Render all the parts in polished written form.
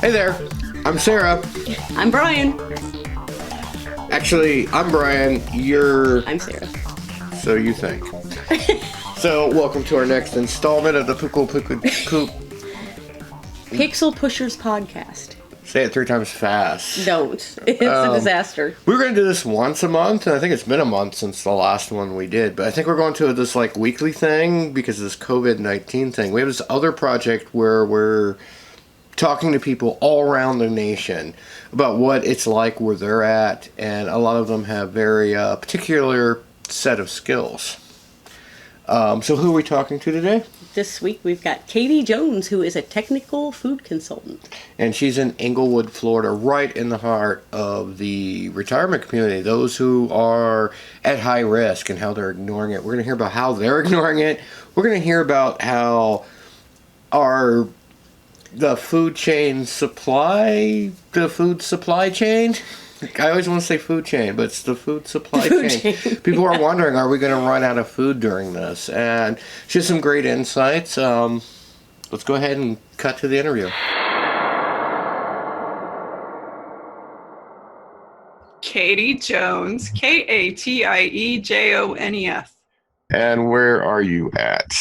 Hey there, I'm Sarah. I'm Brian. Actually, I'm Brian. I'm Sarah. So you think. So, welcome to our next installment of the Pixel Pushers podcast. Say it 3 times fast. Don't. It's a disaster. We were going to do this once a month, and I think it's been a month since the last one we did. But I think we're going to this like weekly thing because of this COVID-19 thing. We have this other project where we're talking to people all around the nation about what it's like where they're at, and a lot of them have very particular set of skills. So who are we talking to today? This week we've got Katie Jones, who is a technical food consultant. And she's in Englewood, Florida, right in the heart of the retirement community, those who are at high risk and how they're ignoring it. We're going to hear about how they're ignoring it. We're going to hear about how the food supply chain. I always want to say food chain, but it's the food supply chain. People are wondering, are we going to run out of food during this? And she has some great insights. Let's go ahead and cut to the interview. Katie Jones, Katiejones. And where are you at?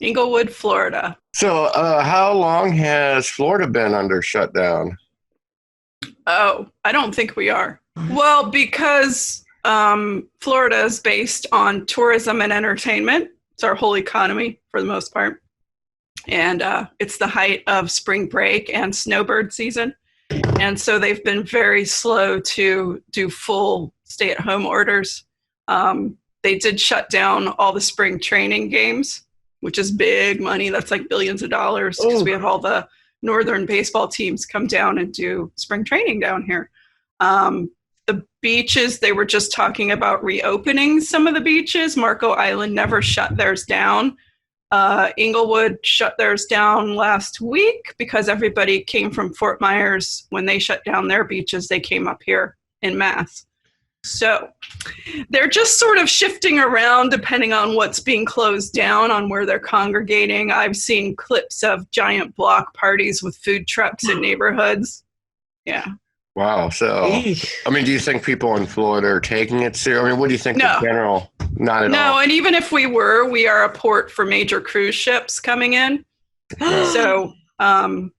Englewood, Florida. So, how long has Florida been under shutdown? Oh, I don't think we are. Well, because Florida is based on tourism and entertainment. It's our whole economy for the most part. And it's the height of spring break and snowbird season. And so they've been very slow to do full stay-at-home orders. They did shut down all the spring training games, which is big money. That's like billions of dollars because we have all the northern baseball teams come down and do spring training down here. The beaches, they were just talking about reopening some of the beaches. Marco Island never shut theirs down. Englewood shut theirs down last week because everybody came from Fort Myers. When they shut down their beaches, they came up here en masse. So they're just sort of shifting around depending on what's being closed down, on where they're congregating. I've seen clips of giant block parties with food trucks in neighborhoods. Yeah. Wow. So, I mean, do you think people in Florida are taking it serious? I mean, what do you think in general? Not at all. No, and even if we are a port for major cruise ships coming in. So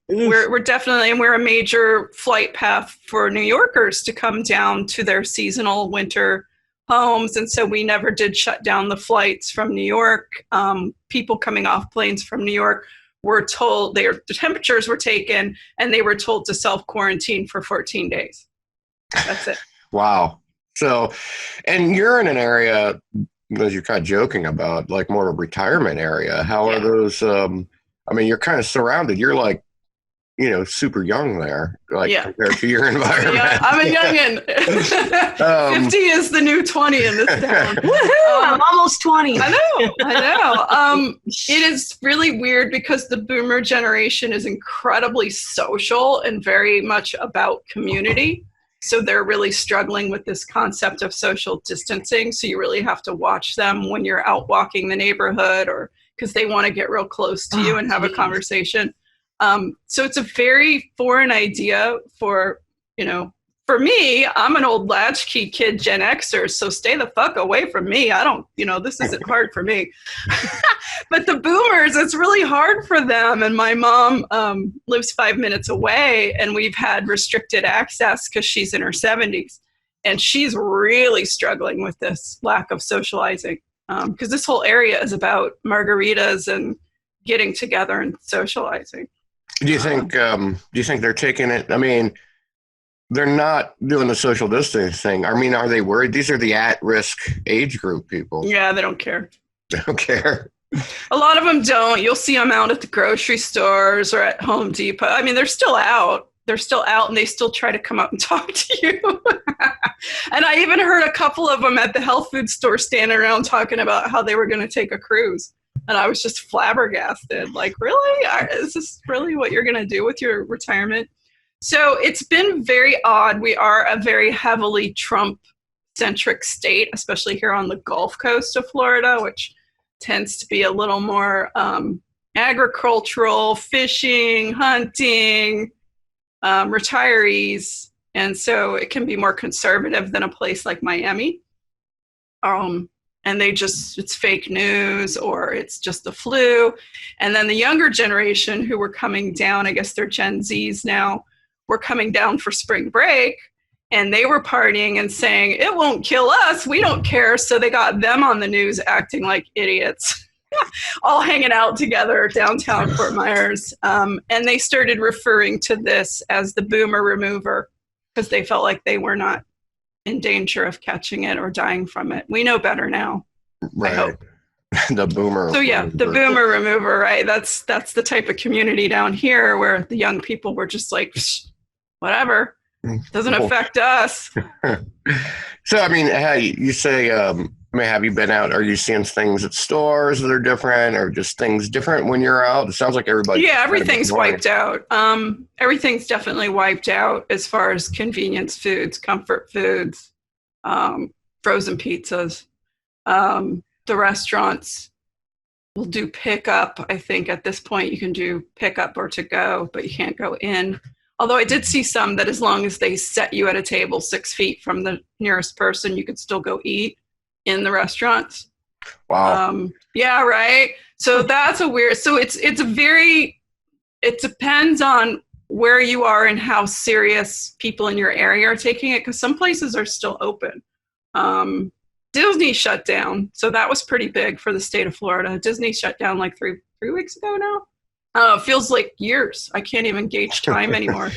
we're definitely, and we're a major flight path for New Yorkers to come down to their seasonal winter homes. And so we never did shut down the flights from New York. People coming off planes from New York were told the temperatures were taken and they were told to self-quarantine for 14 days. That's it. Wow. So, and you're in an area, as you're kind of joking about, like more of a retirement area. How are those, I mean, you're kind of surrounded. You're like, super young there, compared to your environment. Yeah, I'm a youngin'. 50 is the new 20 in this town. Woohoo! I'm almost 20. I know. It is really weird because the boomer generation is incredibly social and very much about community. So they're really struggling with this concept of social distancing. So you really have to watch them when you're out walking the neighborhood, or because they want to get real close to you and have a conversation. So it's a very foreign idea for me. I'm an old latchkey kid, Gen Xer, so stay the fuck away from me. I don't, this isn't hard for me. But the boomers, it's really hard for them. And my mom lives 5 minutes away, and we've had restricted access because she's in her 70s. And she's really struggling with this lack of socializing because this whole area is about margaritas and getting together and socializing. Do you think they're taking it? I mean, they're not doing the social distancing. I mean, are they worried? These are the at-risk age group people. Yeah, they don't care. They don't care. A lot of them don't. You'll see them out at the grocery stores or at Home Depot. I mean, they're still out. And they still try to come up and talk to you. And I even heard a couple of them at the health food store standing around talking about how they were going to take a cruise. And I was just flabbergasted. Like, really? Is this really what you're going to do with your retirement? So it's been very odd. We are a very heavily Trump-centric state, especially here on the Gulf Coast of Florida, which tends to be a little more agricultural, fishing, hunting, retirees. And so it can be more conservative than a place like Miami. And it's fake news or it's just the flu. And then the younger generation who were coming down, I guess they're Gen Zs now, were coming down for spring break and they were partying and saying, it won't kill us, we don't care. So they got them on the news acting like idiots, all hanging out together downtown Fort Myers. And they started referring to this as the boomer remover because they felt like they were not in danger of catching it or dying from it. We know better now. Right. I hope. The boomer. So yeah, the boomer remover, right? That's the type of community down here where the young people were just like, whatever, doesn't affect us. So I mean, hey, you say, have you been out? Are you seeing things at stores that are different, or just things different when you're out? It sounds like everybody. Yeah, everything's wiped out. Everything's definitely wiped out as far as convenience foods, comfort foods, frozen pizzas. The restaurants will do pickup. I think at this point you can do pickup or to go, but you can't go in. Although I did see some that as long as they set you at a table 6 feet from the nearest person, you could still go eat in the restaurants. Wow. Yeah, right. So that's a weird. So it depends on where you are and how serious people in your area are taking it, because some places are still open. Disney shut down, so that was pretty big for the state of Florida. Disney shut down like three weeks ago now. It feels like years. I can't even gauge time anymore.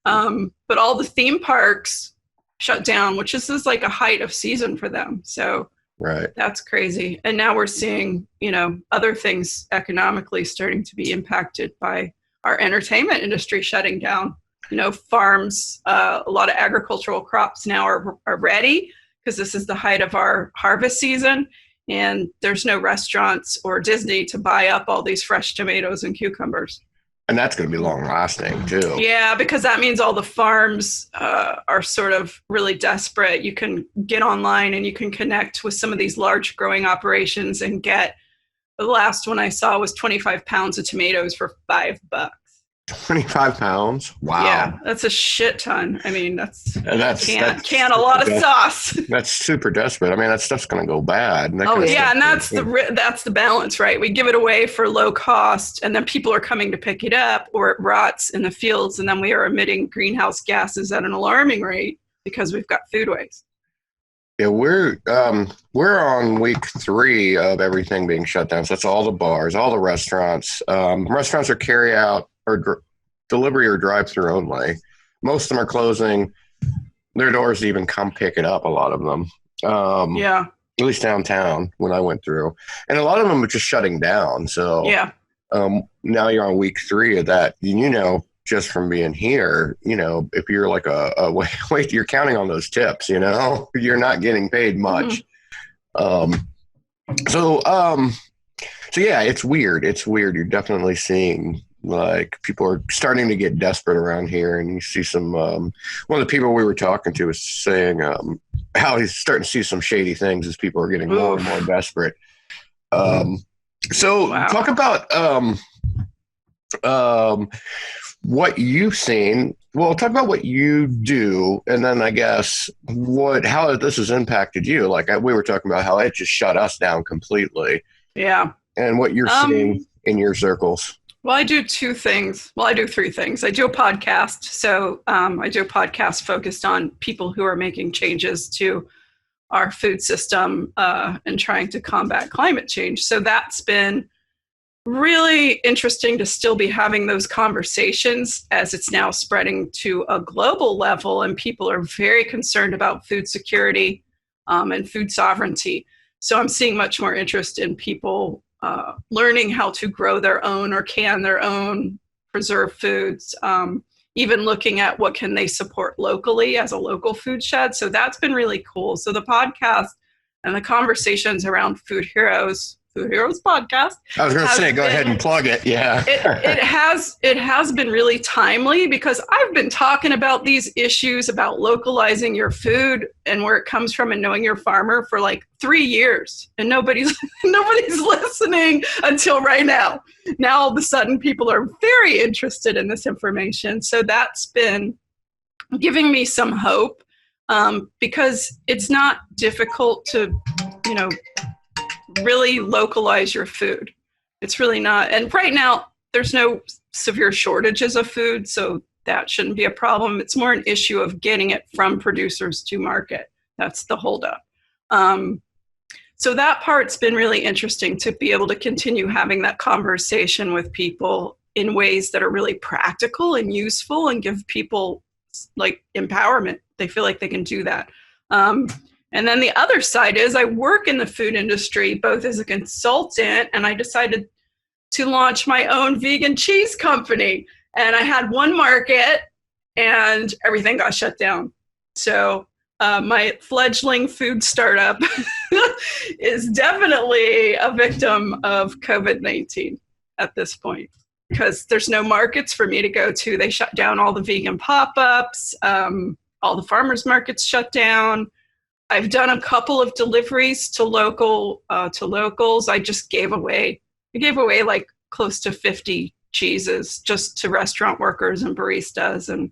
But all the theme parks shut down, which is like a height of season for them. So right, that's crazy. And now we're seeing, other things economically starting to be impacted by our entertainment industry shutting down. Farms, a lot of agricultural crops now are ready because this is the height of our harvest season. And there's no restaurants or Disney to buy up all these fresh tomatoes and cucumbers. And that's going to be long lasting too. Yeah, because that means all the farms are sort of really desperate. You can get online and you can connect with some of these large growing operations and get, the last one I saw was 25 pounds of tomatoes for $5. 25 pounds? Wow. Yeah, that's a shit ton. I mean, that's can a lot of sauce. That's super desperate. I mean, that stuff's going to go bad. And and that's the balance, right? We give it away for low cost, and then people are coming to pick it up, or it rots in the fields, and then we are emitting greenhouse gases at an alarming rate because we've got food waste. Yeah, we're on week 3 of everything being shut down. So that's all the bars, all the restaurants. Restaurants are carry out or delivery or drive-through only. Most of them are closing their doors to even come pick it up, a lot of them. At least downtown when I went through. And a lot of them are just shutting down. So now you're on week 3 of that. Just from being here, if you're like wait, you're counting on those tips, you're not getting paid much. Mm-hmm. So yeah, it's weird. You're definitely seeing like people are starting to get desperate around here, and you see some, one of the people we were talking to was saying, how he's starting to see some shady things as people are getting more and more desperate. Talk about, what you've seen. Well, talk about what you do, and then I guess how this has impacted you. Like we were talking about how it just shut us down completely. Yeah. And what you're seeing in your circles. Well, I do 2 things. Well, I do 3 things. I do a podcast. So I do a podcast focused on people who are making changes to our food system and trying to combat climate change. So that's been really interesting to still be having those conversations as it's now spreading to a global level, and people are very concerned about food security and food sovereignty. So I'm seeing much more interest in people learning how to grow their own or can their own preserved foods, even looking at what can they support locally as a local food shed. So that's been really cool. So the podcast and the conversations around food heroes, Food Heroes podcast. I was going to say, go ahead and plug it. Yeah. It has been really timely because I've been talking about these issues about localizing your food and where it comes from and knowing your farmer for like 3 years, and nobody's listening until right now. Now all of a sudden people are very interested in this information. So that's been giving me some hope, because it's not difficult to, really localize your food. It's really not. And right now, there's no severe shortages of food, so that shouldn't be a problem. It's more an issue of getting it from producers to market. That's the holdup. So that part's been really interesting, to be able to continue having that conversation with people in ways that are really practical and useful and give people like empowerment. They feel like they can do that. And then the other side is I work in the food industry, both as a consultant, and I decided to launch my own vegan cheese company. And I had one market and everything got shut down. So my fledgling food startup is definitely a victim of COVID-19 at this point, because there's no markets for me to go to. They shut down all the vegan pop-ups. All the farmers markets shut down. I've done a couple of deliveries to locals. I gave away like close to 50 cheeses just to restaurant workers and baristas and,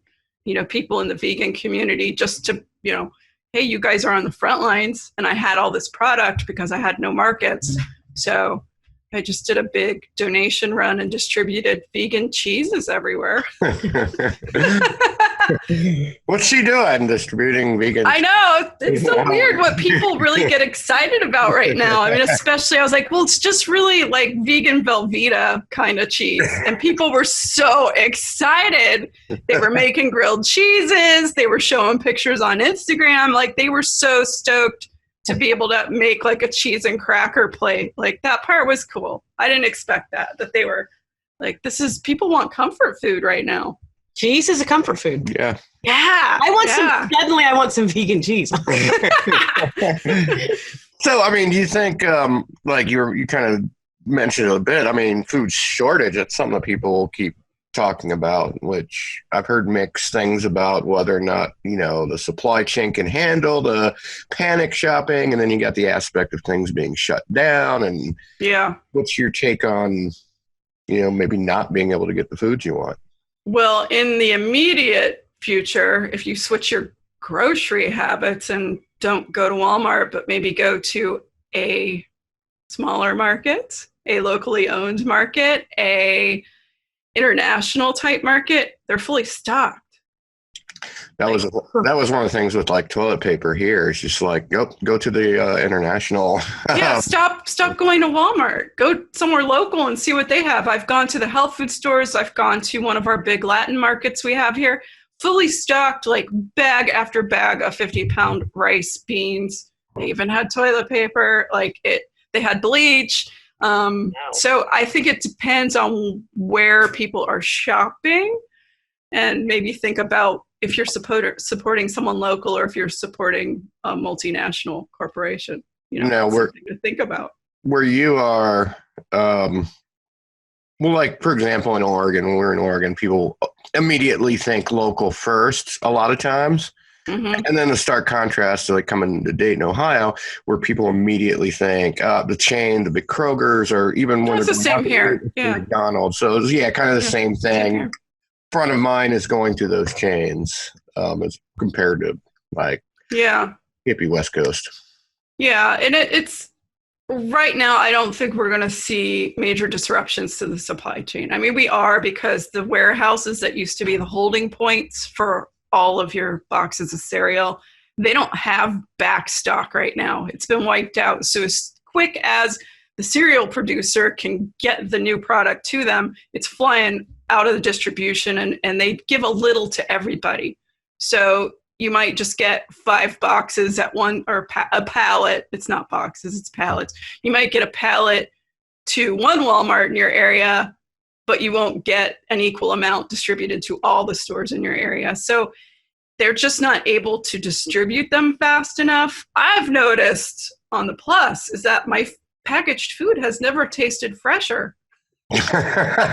people in the vegan community, just to, hey, you guys are on the front lines. And I had all this product because I had no markets. So I just did a big donation run and distributed vegan cheeses everywhere. What's she doing distributing vegan? I know. It's so weird what people really get excited about right now. I mean, especially I was like, well, it's just really like vegan Velveeta kind of cheese. And people were so excited. They were making grilled cheeses. They were showing pictures on Instagram. Like, they were so stoked to be able to make like a cheese and cracker plate. Like, that part was cool. I didn't expect that they were like, people want comfort food right now. Cheese is a comfort food. Yeah. Yeah. Suddenly I want some vegan cheese. So, I mean, do you think, like you kind of mentioned it a bit, I mean, food shortage, it's something that people keep talking about, which I've heard mixed things about whether or not, the supply chain can handle the panic shopping. And then you got the aspect of things being shut down. And yeah, what's your take on, maybe not being able to get the foods you want? Well, in the immediate future, if you switch your grocery habits and don't go to Walmart, but maybe go to a smaller market, a locally owned market, a international type market, they're fully stocked. That was one of the things with like toilet paper here. It's just like, go to the international. Yeah, stop going to Walmart. Go somewhere local and see what they have. I've gone to the health food stores. I've gone to one of our big Latin markets we have here, fully stocked, like bag after bag of 50-pound rice, beans. They even had toilet paper. They had bleach. So I think it depends on where people are shopping, and maybe think about if you're supporting someone local or if you're supporting a multinational corporation. Now, something to think about. Where you are, like, for example, in Oregon, when we're in Oregon, people immediately think local first a lot of times. Mm-hmm. And then the stark contrast to like coming to Dayton, Ohio, where people immediately think the chain, the big Krogers, or even one of the same here. Yeah. McDonald's. So it's, kind of the same thing. Front of mind is going through those chains as compared to like hippie West Coast. Yeah, and it's right now, I don't think we're going to see major disruptions to the supply chain. I mean, we are, because the warehouses that used to be the holding points for all of your boxes of cereal, they don't have back stock right now. It's been wiped out. So as quick as the cereal producer can get the new product to them, it's flying out of the distribution, and they give a little to everybody. So you might just get 5 boxes at one, or a pallet. It's not boxes, it's pallets. You might get a pallet to one Walmart in your area, but you won't get an equal amount distributed to all the stores in your area. So they're just not able to distribute them fast enough. I've noticed on the plus is that packaged food has never tasted fresher. I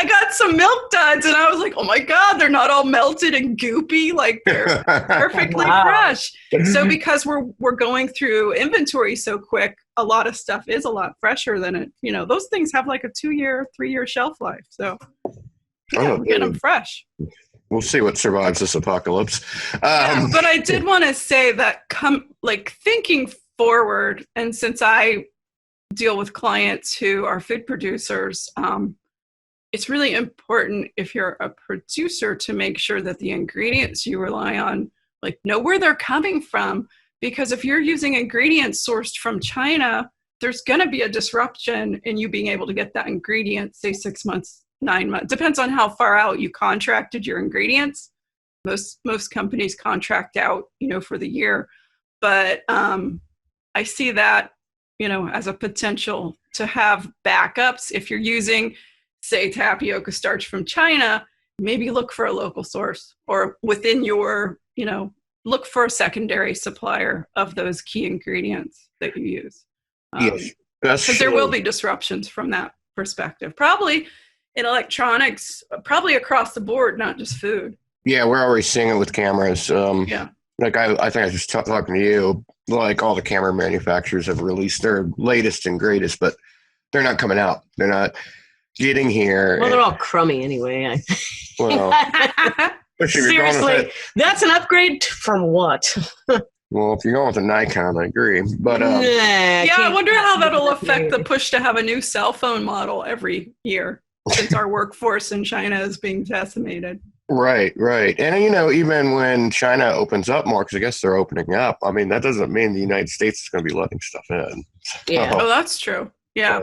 got some milk duds and I was like, oh my God, they're not all melted and goopy. Like they're perfectly fresh. So because we're going through inventory so quick, a lot of stuff is a lot fresher than it. You know, those things have like a 2-year, 3-year shelf life. So yeah, we get them fresh. We'll see what survives this apocalypse. But I did want to say that thinking forward, and since I deal with clients who are food producers, it's really important if you're a producer to make sure that the ingredients you rely on, like, know where they're coming from. Because if you're using ingredients sourced from China, there's going to be a disruption in you being able to get that ingredient, say 6 months, 9 months. Depends on how far out you contracted your ingredients. Most companies contract out, for the year. But I see that, as a potential to have backups. If you're using, say, tapioca starch from China, maybe look for a local source, or within your, look for a secondary supplier of those key ingredients that you use. Yes, because there will be disruptions from that perspective. Probably in electronics, probably across the board, not just food. Yeah, we're already seeing it with cameras. Yeah. Like I think I was just talking to you, like all the camera manufacturers have released their latest and greatest, but they're not coming out. They're not getting here. Well, they're all crummy anyway. Well, seriously, that's an upgrade from what? Well, if you're going with a Nikon, I agree. But I wonder how that'll affect the push to have a new cell phone model every year, since our workforce in China is being decimated. Right. And, even when China opens up more, because I guess they're opening up, I mean, that doesn't mean the United States is going to be letting stuff in. Yeah. Oh, that's true. Yeah.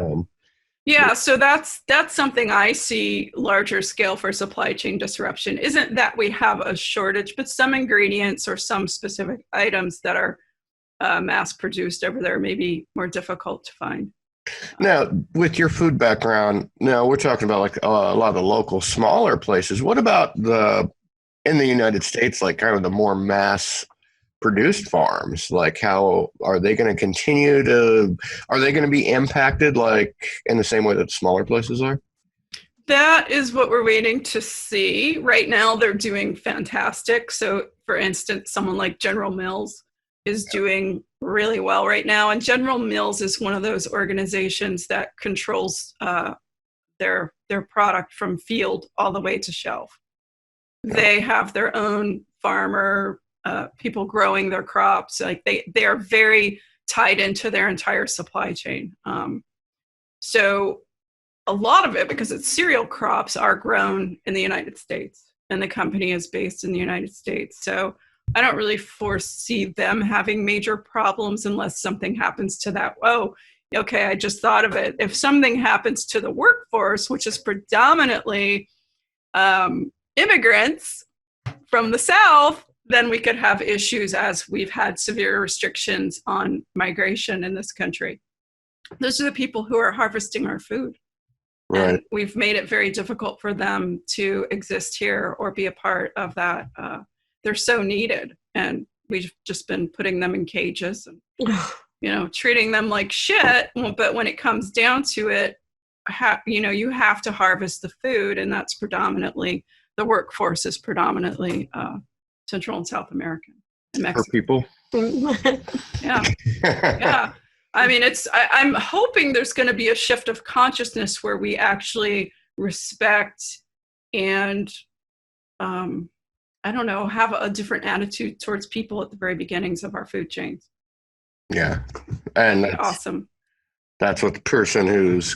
So that's something I see larger scale for supply chain disruption. Isn't that we have a shortage, but some ingredients or some specific items that are mass produced over there may be more difficult to find. Now, with your food background, we're talking about like a lot of the local smaller places. What about in the United States, like kind of the more mass produced farms? Like, how are they going to are they going to be impacted like in the same way that smaller places are? That is what we're waiting to see. Right now, they're doing fantastic. So, for instance, someone like General Mills is doing really well right now. And General Mills is one of those organizations that controls their product from field all the way to shelf. They have their own farmer, people growing their crops. Like they are very tied into their entire supply chain. So a lot of it, because it's cereal crops, are grown in the United States, and the company is based in the United States. So I don't really foresee them having major problems unless something happens to that. Oh, okay, I just thought of it. If something happens to the workforce, which is predominantly immigrants from the South, then we could have issues, as we've had severe restrictions on migration in this country. Those are the people who are harvesting our food. Right. And we've made it very difficult for them to exist here or be a part of that. They're so needed, and we've just been putting them in cages and, treating them like shit. But when it comes down to it, you have to harvest the food, and that's predominantly, the workforce is predominantly Central and South American and Mexican. For people. Yeah. I mean, I'm hoping there's going to be a shift of consciousness where we actually respect and, have a different attitude towards people at the very beginnings of our food chains. Yeah. And that's awesome. That's what the person who's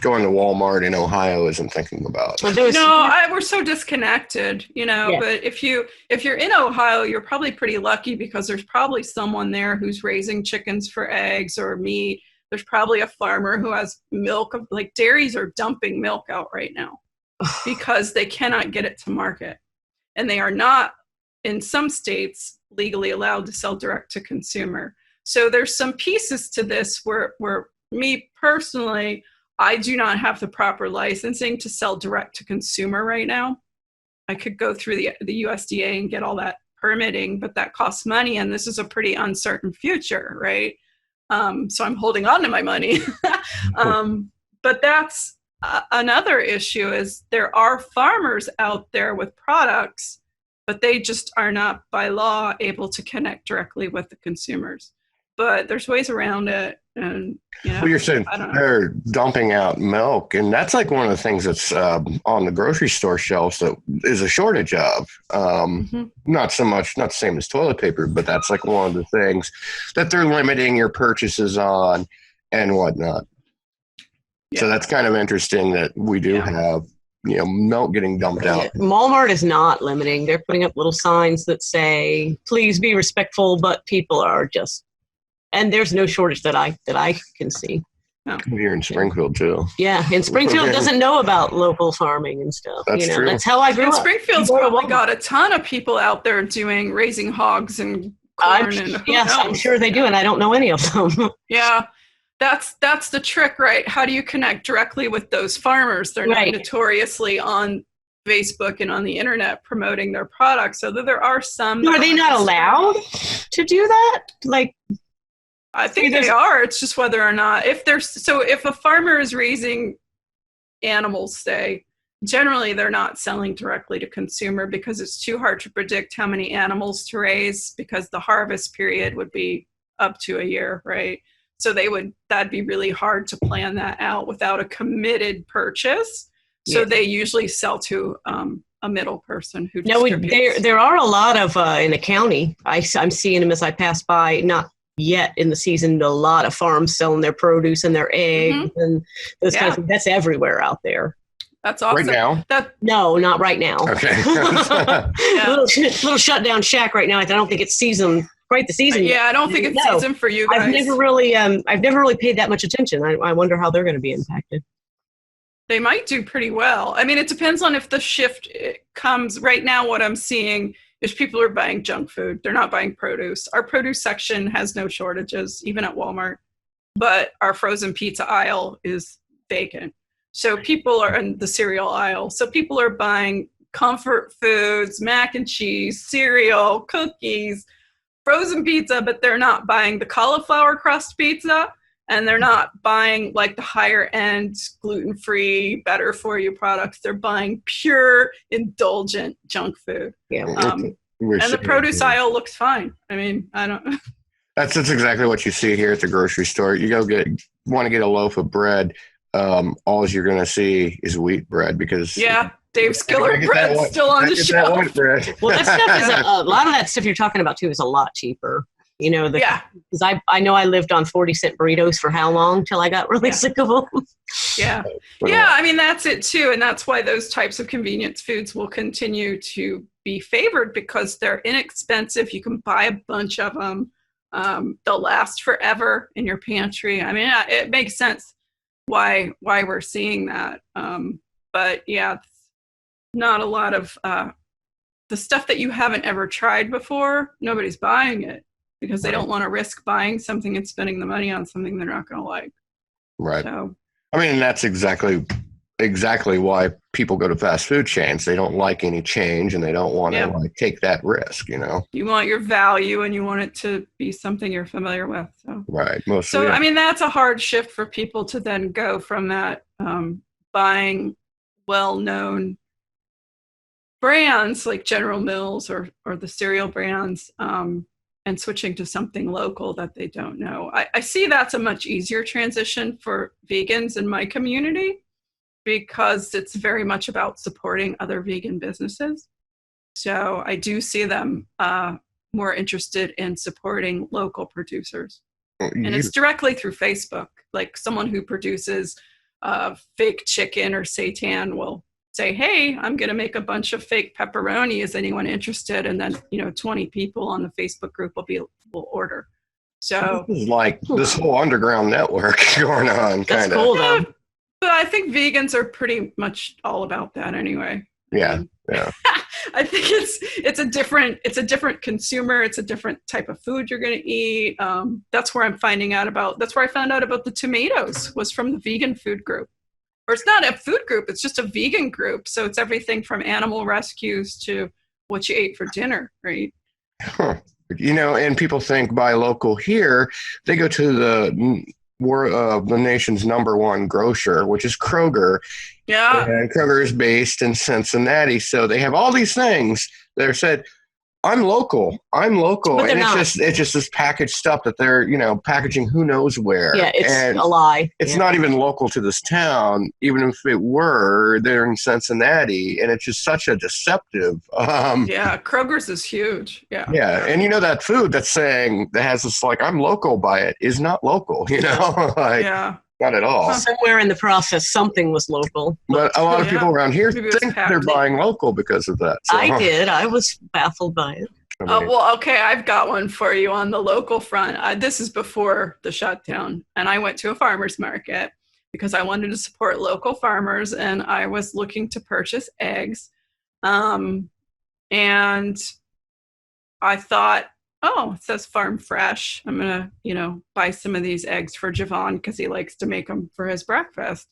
going to Walmart in Ohio isn't thinking about. We're so disconnected, Yeah. But if you're in Ohio, you're probably pretty lucky, because there's probably someone there who's raising chickens for eggs or meat. There's probably a farmer who has milk. Like, dairies are dumping milk out right now because they cannot get it to market. And they are not, in some states, legally allowed to sell direct to consumer. So there's some pieces to this where me personally, I do not have the proper licensing to sell direct to consumer right now. I could go through the USDA and get all that permitting, but that costs money, and this is a pretty uncertain future, right? So I'm holding on to my money. But that's another issue is there are farmers out there with products, but they just are not by law able to connect directly with the consumers. But there's ways around it. And, Well, you're saying they're dumping out milk, and that's like one of the things that's on the grocery store shelves that is a shortage of. Not the same as toilet paper, but that's like one of the things that they're limiting your purchases on and whatnot. Yeah. So that's kind of interesting that we do have, milk getting dumped out. Walmart is not limiting. They're putting up little signs that say, please be respectful, but people are just, and there's no shortage that I can see. No. Here in Springfield too. Yeah, and Springfield doesn't know about local farming and stuff. That's true. That's how I grew up. Springfield's probably got a ton of people out there raising hogs and corn. I'm sure they do, and I don't know any of them. Yeah. That's the trick, right? How do you connect directly with those farmers? They're not notoriously on Facebook and on the internet promoting their products. So there are some. Are they not allowed to do that? Like, I think they are. It's just whether or not if a farmer is raising animals, say, generally they're not selling directly to consumer because it's too hard to predict how many animals to raise because the harvest period would be up to a year, right? So that'd be really hard to plan that out without a committed purchase. So they usually sell to a middle person who distributes. There are a lot of in the county. I'm seeing them as I pass by. Not yet in the season. A lot of farms selling their produce and their eggs and those kinds of things. That's everywhere out there. That's awesome. Right now? No, not right now. Okay. little shutdown shack right now. I don't think it's season. Quite the season. I don't think it's season for you guys. I've never really paid that much attention. I wonder how they're going to be impacted. They might do pretty well. I mean, it depends on if the shift comes. Right now, what I'm seeing is people are buying junk food. They're not buying produce. Our produce section has no shortages, even at Walmart. But our frozen pizza aisle is vacant. So people are in the cereal aisle. So people are buying comfort foods, mac and cheese, cereal, cookies, frozen pizza, but they're not buying the cauliflower crust pizza, and they're not buying like the higher end gluten-free, better for you products. They're buying pure indulgent junk food. Yeah. And the produce aisle looks fine. I mean, I don't. That's exactly what you see here at the grocery store. You want to get a loaf of bread. All you're going to see is wheat bread because Dave Skiller bread's still on the shelf. Well, that stuff is a lot of that stuff you're talking about too is a lot cheaper. Because I know I lived on 40-cent burritos for how long till I got really sick of them. Yeah. I mean, that's it too. And that's why those types of convenience foods will continue to be favored because they're inexpensive. You can buy a bunch of them. They'll last forever in your pantry. I mean, it makes sense why we're seeing that. But not a lot of the stuff that you haven't ever tried before, nobody's buying it because they don't want to risk buying something and spending the money on something they're not going to like. Right. So, I mean, that's exactly why people go to fast food chains. They don't like any change and they don't want to take that risk, You want your value and you want it to be something you're familiar with. So. Right. Mostly. So, I mean, that's a hard shift for people to then go from that buying well-known brands like General Mills or the cereal brands and switching to something local that they don't know. I see that's a much easier transition for vegans in my community because it's very much about supporting other vegan businesses. So I do see them more interested in supporting local producers. And it's directly through Facebook. Like someone who produces fake chicken or seitan will say, hey, I'm going to make a bunch of fake pepperoni. Is anyone interested? And then, 20 people on the Facebook group will order. So this is like this whole underground network going on. That's cool though. But I think vegans are pretty much all about that anyway. Yeah. I think it's a different consumer. It's a different type of food you're going to eat. That's where I found out about the tomatoes was from the vegan food group. Or it's not a food group, it's just a vegan group. So it's everything from animal rescues to what you ate for dinner, right? Huh. And people think buy local here. They go to the nation's number one grocer, which is Kroger. Yeah. And Kroger is based in Cincinnati. So they have all these things that are said, I'm local. But And they're it's just this packaged stuff that they're, packaging who knows where. Yeah, it's and a lie. It's not even local to this town, even if it were, they're in Cincinnati. And it's just such a deceptive. Yeah, Kroger's is huge. Yeah. Yeah. And that food that has this I'm local by it is not local, Yeah. Not at all. Somewhere in the process, something was local. But a lot of people around here Maybe it was think they're packaged. buying local because of that. So, I did. I was baffled by it. Well, okay, I've got one for you on the local front. This is before the shutdown, and I went to a farmer's market because I wanted to support local farmers, and I was looking to purchase eggs. And I thought, oh, it says farm fresh. I'm going to, buy some of these eggs for Javon because he likes to make them for his breakfast.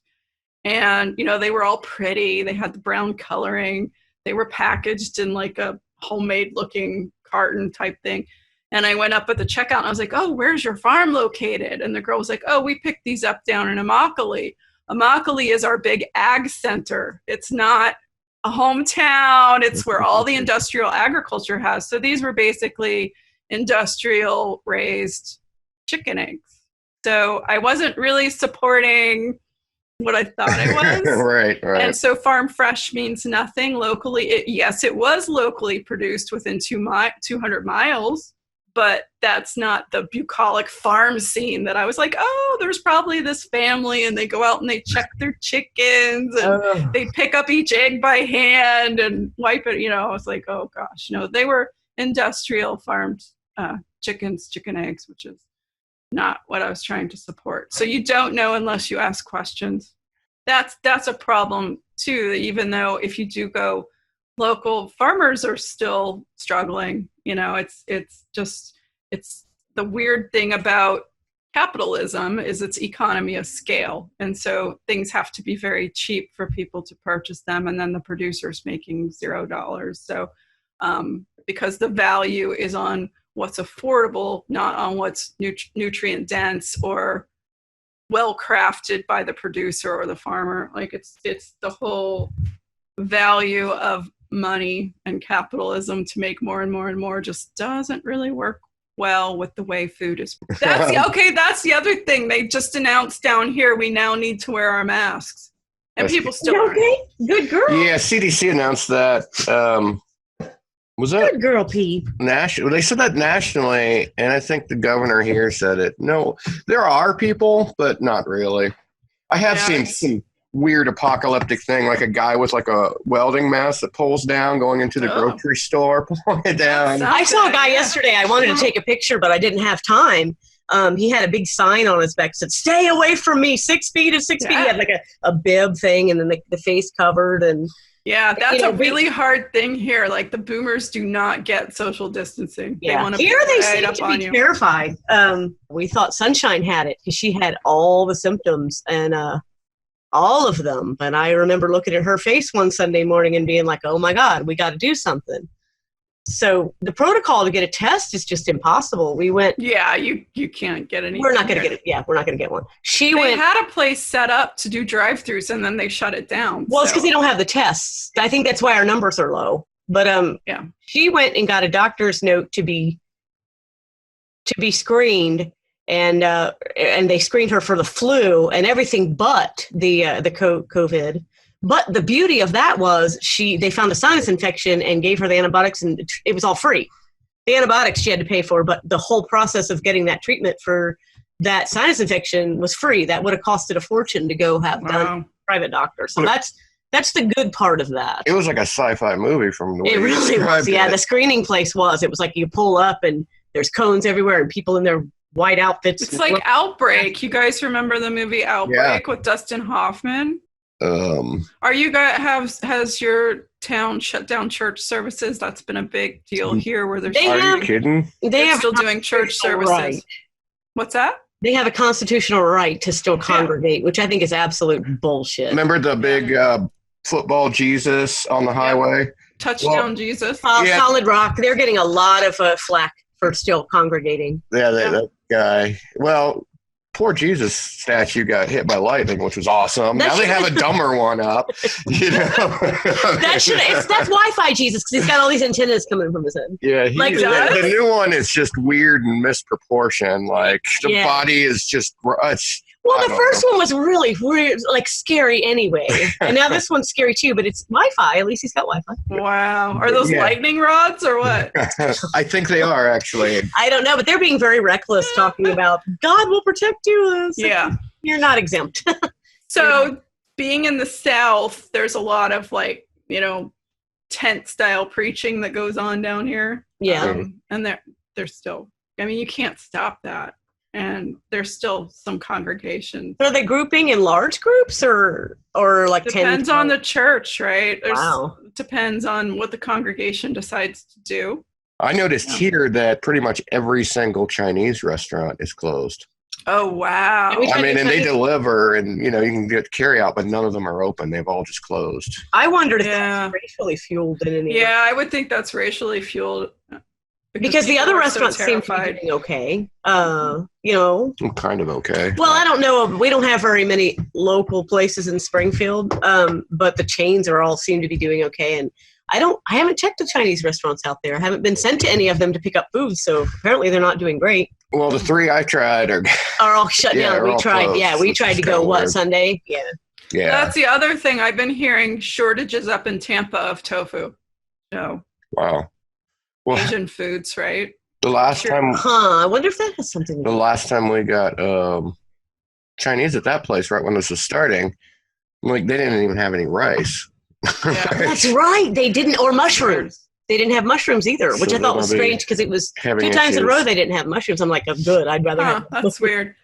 And, they were all pretty. They had the brown coloring. They were packaged in a homemade looking carton type thing. And I went up at the checkout and I was like, oh, where's your farm located? And the girl was like, oh, we picked these up down in Immokalee. Immokalee is our big ag center. It's not a hometown. It's where all the industrial agriculture has. So these were basically industrial raised chicken eggs. So I wasn't really supporting what I thought it was. Right. And so farm fresh means nothing locally. It was locally produced within 200 miles, but that's not the bucolic farm scene that I was like, oh, there's probably this family and they go out and they check their chickens and they pick up each egg by hand and wipe it. I was like, oh gosh, no, they were industrial farmed chicken eggs, which is not what I was trying to support. So you don't know unless you ask questions. That's a problem too, even though if you do go local, farmers are still struggling. It's the weird thing about capitalism is its economy of scale. And so things have to be very cheap for people to purchase them. And then the producer's making $0. So because the value is on what's affordable, not on what's nutrient dense or well crafted by the producer or the farmer. It's the whole value of money and capitalism to make more and more and more just doesn't really work well with the way food is. That's the other thing. They just announced down here, we now need to wear our masks. And people still aren't. Okay, good girl. Yeah, CDC announced that. Was that Good girl, Pete? national? They said that nationally, and I think the governor here said it. No, there are people, but not really. I have seen some weird apocalyptic thing, like a guy with a welding mask that pulls down going into the grocery store, pulling it down. I saw a guy yesterday. I wanted to take a picture, but I didn't have time. He had a big sign on his back that said, "Stay away from me, 6 feet to 6 feet." He had a bib thing and then the face covered. And yeah, that's a really hard thing here. The boomers do not get social distancing. Yeah. They want to Here be they right seem up to on be you. terrified. We thought Sunshine had it because she had all the symptoms and all of them. And I remember looking at her face one Sunday morning and being like, oh my God, we got to do something. So the protocol to get a test is just impossible. We went. Yeah, you can't get any. We're not going to get it. Yeah, we're not going to get one. They had a place set up to do drive-throughs, and then they shut it down. Well, it's because they don't have the tests. I think that's why our numbers are low. But she went and got a doctor's note to be screened, and they screened her for the flu and everything, but the COVID. But the beauty of that was they found a sinus infection and gave her the antibiotics, and it was all free. The antibiotics she had to pay for, but the whole process of getting that treatment for that sinus infection was free. That would have costed a fortune to go have done with a private doctor. So that's the good part of that. It was like a sci-fi movie from the way it really was. Yeah, the screening place was. It was like you pull up and there's cones everywhere and people in their white outfits. It's like Outbreak. You guys remember the movie Outbreak with Dustin Hoffman? Are you guys has your town shut down church services? That's been a big deal here. Where you kidding? They're still doing church services. Right. What's that? They have a constitutional right to still congregate, which I think is absolute bullshit. Remember the big football Jesus on the highway? Touchdown Jesus. Solid Rock. They're getting a lot of flack for still congregating. Yeah, that guy. Well, poor Jesus statue got hit by lightning, which was awesome. That Now they have a dumber one up. You know, That's Wi-Fi Jesus because he's got all these antennas coming from his head. Yeah, Like the new one is just weird and misproportioned. Like the body is just. Well, the first one was really weird, like scary anyway, and now this one's scary too. But it's Wi-Fi. At least he's got Wi-Fi. Wow, are those lightning rods or what? I think they are actually. I don't know, but they're being very reckless, talking about God will protect you. Yeah, you're not exempt. So, being in the South, there's a lot of tent style preaching that goes on down here. Yeah, and they're still. I mean, you can't stop that. And there's still some congregations. Are they grouping in large groups or like depends 10? On the church, right? Wow. Depends on what the congregation decides to do. I noticed here that pretty much every single Chinese restaurant is closed. Oh wow! I mean, and they deliver, and you can get carry out, but none of them are open. They've all just closed. I wondered if that's racially fueled in any way. Yeah, I would think that's racially fueled. Because the other restaurants seem to be doing okay. Kind of okay. Well, I don't know. We don't have very many local places in Springfield, but the chains all seem to be doing okay. And I haven't checked the Chinese restaurants out there. I haven't been sent to any of them to pick up food, so apparently they're not doing great. Well, the 3 I tried are all shut down. We tried. Closed. Yeah, we tried to go Sunday? Yeah. Yeah. That's the other thing. I've been hearing shortages up in Tampa of tofu. So. Wow. Well, Asian foods, right? The last time, I wonder if that has something. The last time we got Chinese at that place, right when this was starting, they didn't even have any rice. Yeah. That's right, they didn't, or mushrooms. They didn't have mushrooms either, which I thought was strange because it was 2 times in a row they didn't have mushrooms. I'm like, oh, good. I'd rather have. That's weird.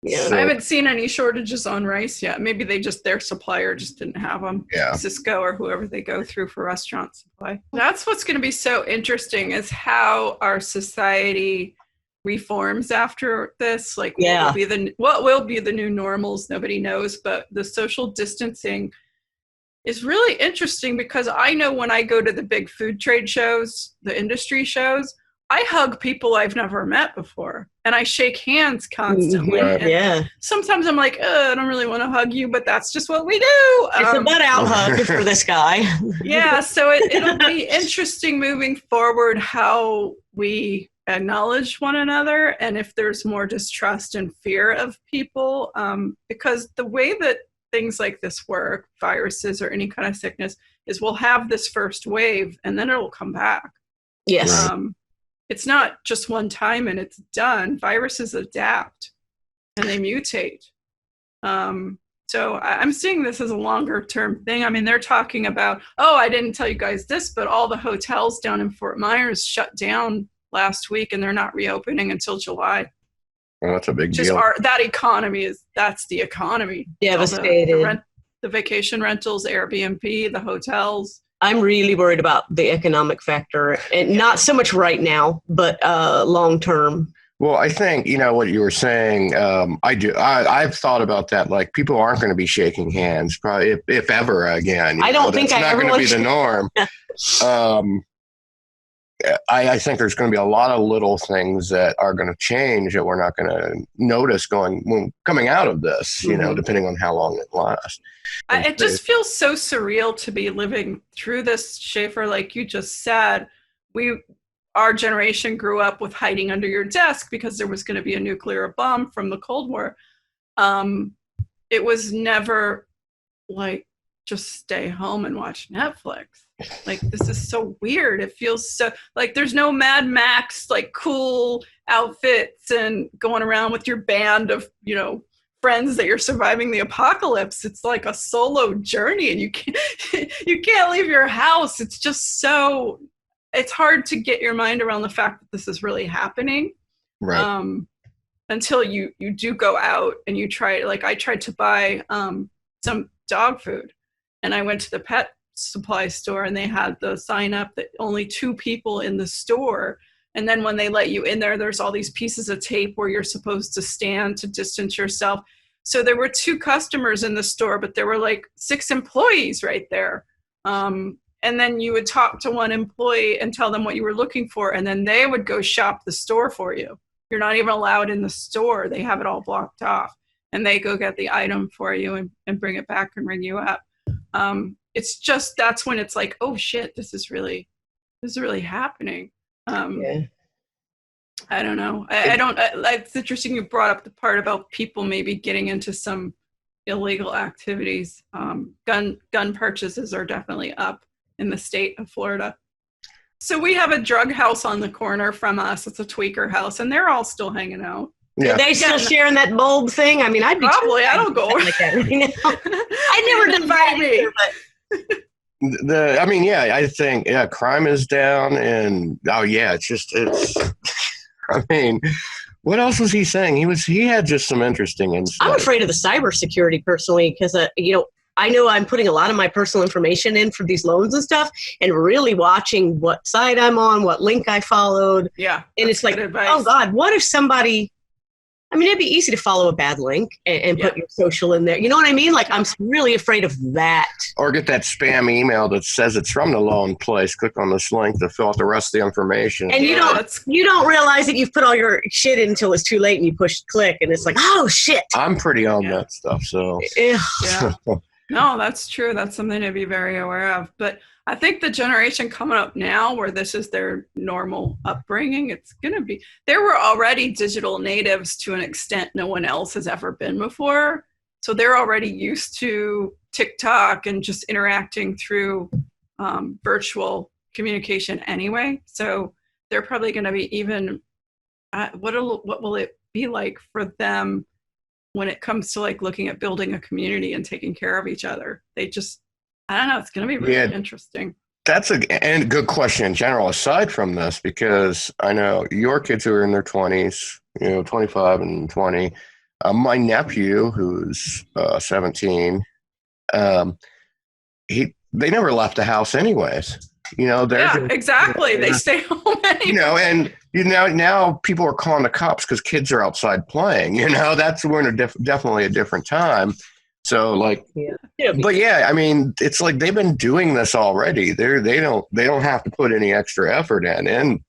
Yeah. I haven't seen any shortages on rice yet. Maybe their supplier just didn't have them. Yeah. Cisco or whoever they go through for restaurant supply. That's what's going to be so interesting is how our society reforms after this. What will be the new normals? Nobody knows, but the social distancing is really interesting because I know when I go to the big food trade shows, the industry shows, I hug people I've never met before, and I shake hands constantly. Yeah. Sometimes I'm like, I don't really want to hug you, but that's just what we do. It's a butt out hug for this guy. Yeah, so it'll be interesting moving forward how we acknowledge one another and if there's more distrust and fear of people, because the way that things like this work, viruses or any kind of sickness, is we'll have this first wave and then it'll come back. Yes. It's not just one time and it's done. Viruses adapt and they mutate. So I'm seeing this as a longer term thing. I mean, they're talking about, I didn't tell you guys this, but all the hotels down in Fort Myers shut down last week and they're not reopening until July. Well, that's a big deal. That's the economy. Devastated. The vacation rentals, Airbnb, the hotels. I'm really worried about the economic factor, and not so much right now, but long term. Well, I think, what you were saying, I've thought about that. Like, people aren't going to be shaking hands, probably, if ever again. I don't think that's not going to be the norm. I think there's going to be a lot of little things that are going to change that we're not going to notice coming out of this, depending on how long it lasts. It just feels so surreal to be living through this, Schaefer. Like you just said, our generation grew up with hiding under your desk because there was going to be a nuclear bomb from the Cold War. It was never like, just stay home and watch Netflix. Like, this is so weird. It feels so like there's no Mad Max, like cool outfits and going around with your band of, friends that you're surviving the apocalypse. It's like a solo journey and you can't leave your house. It's just it's hard to get your mind around the fact that this is really happening. Right. Until you do go out and you try, like I tried to buy some dog food and I went to the pet supply store and they had the sign up that only 2 people in the store. And then when they let you in there, there's all these pieces of tape where you're supposed to stand to distance yourself. So there were 2 customers in the store, but there were like 6 employees right there. And and then you would talk to one employee and tell them what you were looking for, and then they would go shop the store for you. You're not even allowed in the store. They have it all blocked off, and they go get the item for you and bring it back and ring you up. It's just, that's when it's like, oh shit, this is really happening. Yeah. I don't know. It's interesting you brought up the part about people maybe getting into some illegal activities. Gun purchases are definitely up in the state of Florida. So we have a drug house on the corner from us. It's a tweaker house, and they're all still hanging out. Yeah. Are they still sharing that bulb thing? I mean, I'd be probably. I don't go like that right now. I never invite me. I think crime is down, and I mean, what else was he saying? He had just some interesting insight. I'm afraid of the cybersecurity personally, because I know I'm putting a lot of my personal information in for these loans and stuff, and really watching what site I'm on, what link I followed. Yeah, and it's like, oh God, what if somebody? I mean, it'd be easy to follow a bad link and put your social in there. You know what I mean? Like, I'm really afraid of that. Or get that spam email that says it's from the loan place. Click on this link to fill out the rest of the information. And you don't realize that you've put all your shit in until it's too late and you push click and it's like, oh shit. I'm pretty on that stuff. So yeah. No, that's true. That's something to be very aware of. But I think the generation coming up now, where this is their normal upbringing, it's going to be, there were already digital natives to an extent no one else has ever been before. So they're already used to TikTok and just interacting through virtual communication anyway. So they're probably going to be even, what will it be like for them when it comes to like looking at building a community and taking care of each other? They just, I don't know. It's going to be really interesting. That's a good question in general, aside from this, because I know your kids who are in their 20s, 25 and 20. My nephew, who's 17, they never left the house anyways. Exactly. They stay home anyway. Now people are calling the cops because kids are outside playing. We're in definitely a different time. So I mean, it's like they've been doing this already. They don't have to put any extra effort in, and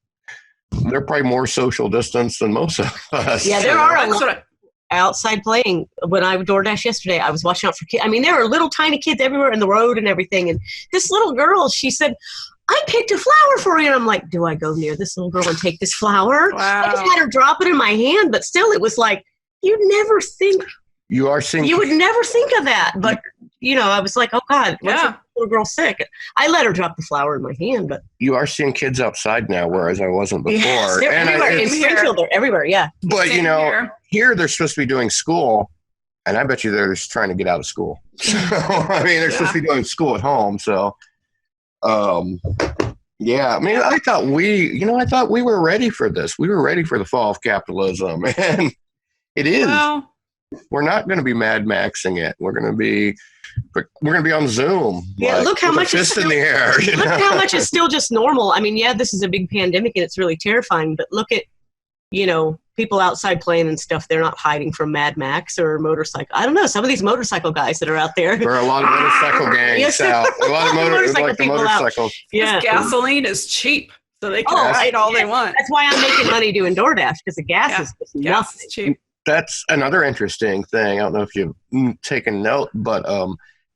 they're probably more social distance than most of us. Yeah, there are a lot outside playing. When I DoorDash yesterday, I was watching out for kids. I mean, there are little tiny kids everywhere in the road and everything. And this little girl, she said, I picked a flower for you. And I'm like, do I go near this little girl and take this flower? Wow. I just had her drop it in my hand, but still it was like, you'd never think. You would never think of that. But, I was like, oh God, what's a little girl sick? I let her drop the flower in my hand. But you are seeing kids outside now, whereas I wasn't before. Yes, they're everywhere. In Springfield, they're everywhere, yeah. But, here they're supposed to be doing school, and I bet you they're just trying to get out of school. So, I mean, they're supposed to be doing school at home. So, I mean, I thought we were ready for this. We were ready for the fall of capitalism, and it is. Well, we're not going to be Mad Maxing it. We're going to be on Zoom. Yeah, look how much is still, in the air. Look how much is still just normal. I mean, this is a big pandemic and it's really terrifying. But look at, people outside playing and stuff. They're not hiding from Mad Max or motorcycle. I don't know. Some of these motorcycle guys that are out there. There are a lot of motorcycle gangs out. A lot of motorcycles. Yeah, gasoline is cheap, so they can ride all they want. That's why I'm making money doing DoorDash, because the gas is just nothing. Is cheap. That's another interesting thing. I don't know if you've taken note, but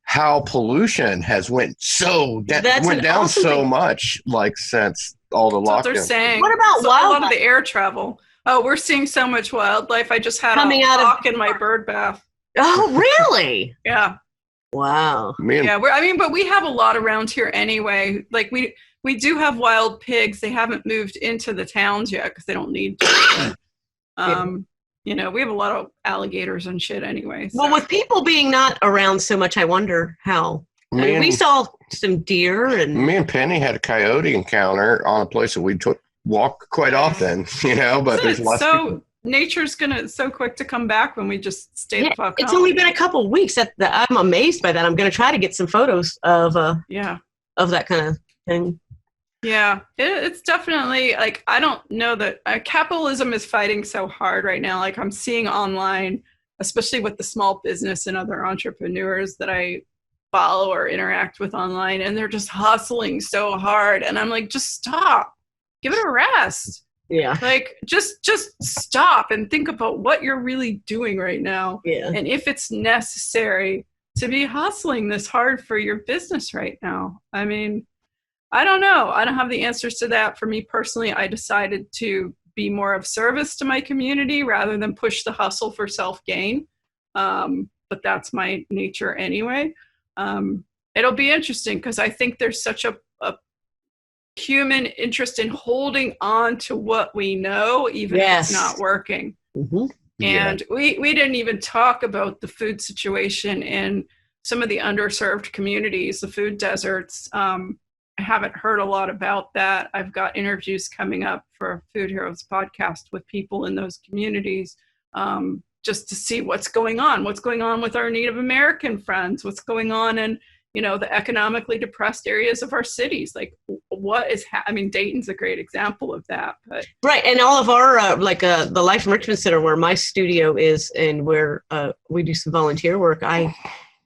how pollution has went down so much, since all the lockdowns. What they're saying. What about wildlife? A lot of the air travel. Oh, we're seeing so much wildlife. I just had a hawk in my bird bath. Oh, really? Yeah. Wow. But we have a lot around here anyway. Like we do have wild pigs. They haven't moved into the towns yet because they don't need to. We have a lot of alligators and shit anyway. So. Well, with people being not around so much, I wonder how. We saw some deer, and me and Penny had a coyote encounter on a place that we walk quite often. But there's lots. So nature's so quick to come back when we just stay the fuck. It's only been a couple of weeks. I'm amazed by that. I'm going to try to get some photos of of that kind of thing. Yeah, it's definitely I don't know that capitalism is fighting so hard right now. Like I'm seeing online, especially with the small business and other entrepreneurs that I follow or interact with online, and they're just hustling so hard. And I'm like, just stop, give it a rest. Yeah. Like, just stop and think about what you're really doing right now. Yeah. And if it's necessary to be hustling this hard for your business right now. I mean, I don't know. I don't have the answers to that. For me personally, I decided to be more of service to my community rather than push the hustle for self-gain. But that's my nature anyway. It'll be interesting because I think there's such a human interest in holding on to what we know, even if it's not working. Mm-hmm. And we didn't even talk about the food situation in some of the underserved communities, the food deserts. I haven't heard a lot about that. I've got interviews coming up for Food Heroes podcast with people in those communities, just to see what's going on with our Native American friends, what's going on in, the economically depressed areas of our cities. Like, what is Dayton's a great example of that. But right, and all of our the Life Enrichment Center, where my studio is and where we do some volunteer work,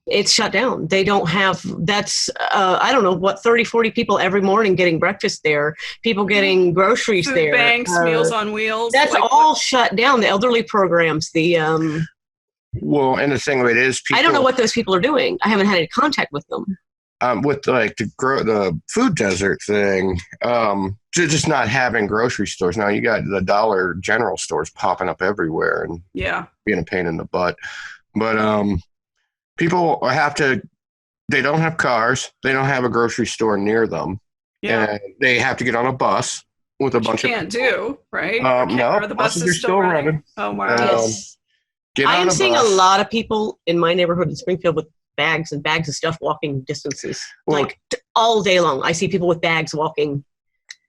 it's shut down. They don't have, that's, I don't know, 30, 40 people every morning getting breakfast there, people getting groceries food there. banks, Meals on Wheels. That's all shut down. The elderly programs, Well, and the thing of it is, people, I don't know what those people are doing. I haven't had any contact with them. With the food desert thing, just not having grocery stores. Now you got the Dollar General stores popping up everywhere and being a pain in the butt. But people they don't have cars. They don't have a grocery store near them. Yeah. And they have to get on a bus with a bunch of people. Can't do, right? No, the buses are still running. Oh, wow. Yes. I am seeing a lot of people in my neighborhood in Springfield with bags and bags of stuff walking distances, all day long. I see people with bags walking.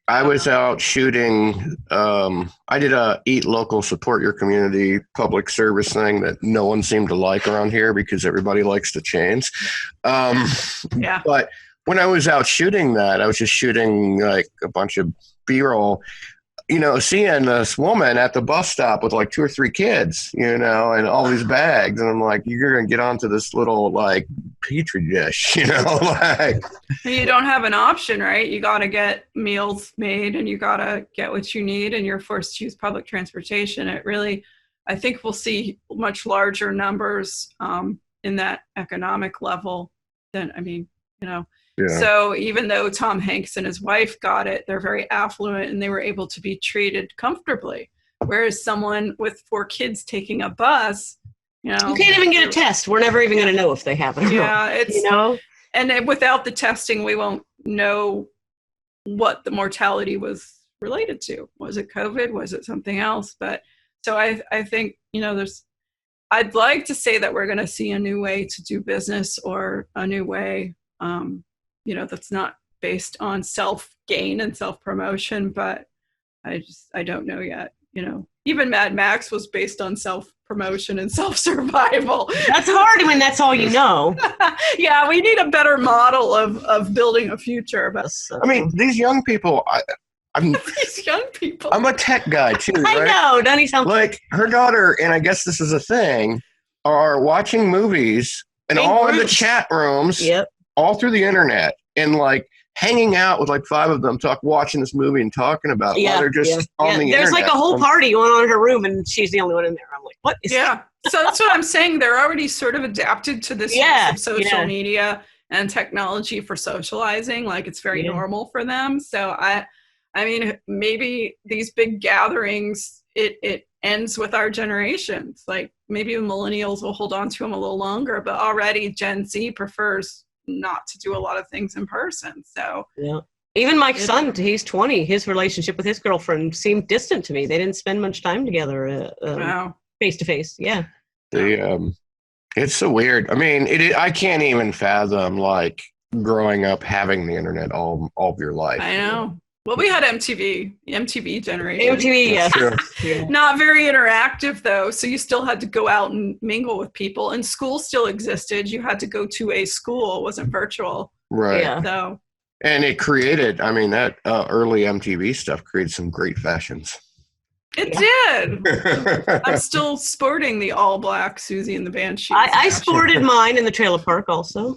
I was out shooting. I did a Eat Local, Support Your Community public service thing that no one seemed to like around here because everybody likes the chains. But when I was out shooting that, I was just shooting like a bunch of B-roll, seeing this woman at the bus stop with like 2 or 3 kids, and all these bags. And I'm like, you're going to get onto this little like Petri dish, You don't have an option, right? You got to get meals made and you got to get what you need, and you're forced to use public transportation. I think we'll see much larger numbers in that economic level than, Yeah. So even though Tom Hanks and his wife got it, they're very affluent and they were able to be treated comfortably. Whereas someone with 4 kids taking a bus, you can't even get a test. We're never even going to know if they have it. Yeah, and without the testing, we won't know what the mortality was related to. Was it COVID? Was it something else? But so I think, I'd like to say that we're going to see a new way to do business, or a new way, that's not based on self-gain and self-promotion, but I don't know yet. Even Mad Max was based on self-promotion and self-survival. That's hard when that's all you know. Yeah, we need a better model of building a future. But these young people, these young people. I'm a tech guy too, right? I know, doesn't he sound like her daughter, and I guess this is a thing, are watching movies and all in the chat rooms. Yep. All through the internet, and like hanging out with like 5 of them, watching this movie and talking about it while they're just on the internet. There's like a whole party going on in her room, and she's the only one in there. I'm like, what is that? So that's what I'm saying. They're already sort of adapted to this use of social media and technology for socializing. Like, it's very normal for them. So maybe these big gatherings, it ends with our generations. Like, maybe the millennials will hold on to them a little longer, but already Gen Z prefers not to do a lot of things in person. So even my son, he's 20, his relationship with his girlfriend seemed distant to me. They didn't spend much time together face to face. It's so weird. I can't even fathom like growing up having the internet all of your life. I know. Well, we had MTV generation. MTV, yes. Not very interactive, though. So you still had to go out and mingle with people. And school still existed. You had to go to a school. It wasn't virtual. Right. Yeah. So. And it created, that early MTV stuff created some great fashions. It did. I'm still sporting the all black Susie and the Banshees. I sported mine in the trailer park also.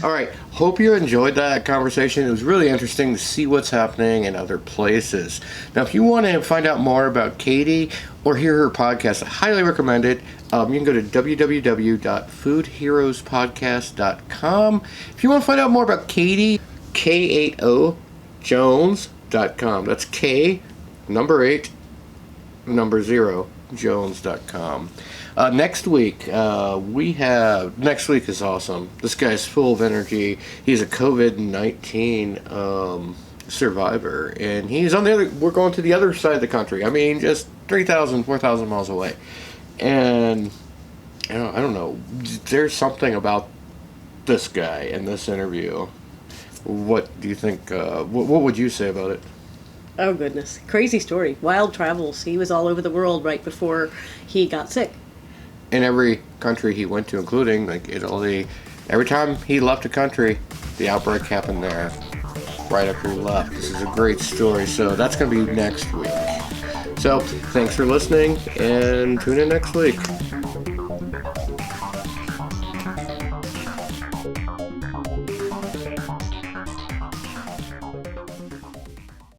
All right. Hope you enjoyed that conversation. It was really interesting to see what's happening in other places. Now, if you want to find out more about Katie or hear her podcast, I highly recommend it. You can go to www.foodheroespodcast.com. If you want to find out more about Katie, K8O Jones.com. That's K, number 8, number 0, Jones.com. Next week is awesome. This guy's full of energy. He's a COVID-19 survivor, and we're going to the other side of the country. I mean, just 3,000, 4,000 miles away. And I don't know, there's something about this guy in this interview. What do you think, what would you say about it? Oh, goodness. Crazy story. Wild travels. He was all over the world right before he got sick. In every country he went to, including like Italy, every time he left a country, the outbreak happened there right after he left. This is a great story, so that's going to be next week. So, thanks for listening, and tune in next week.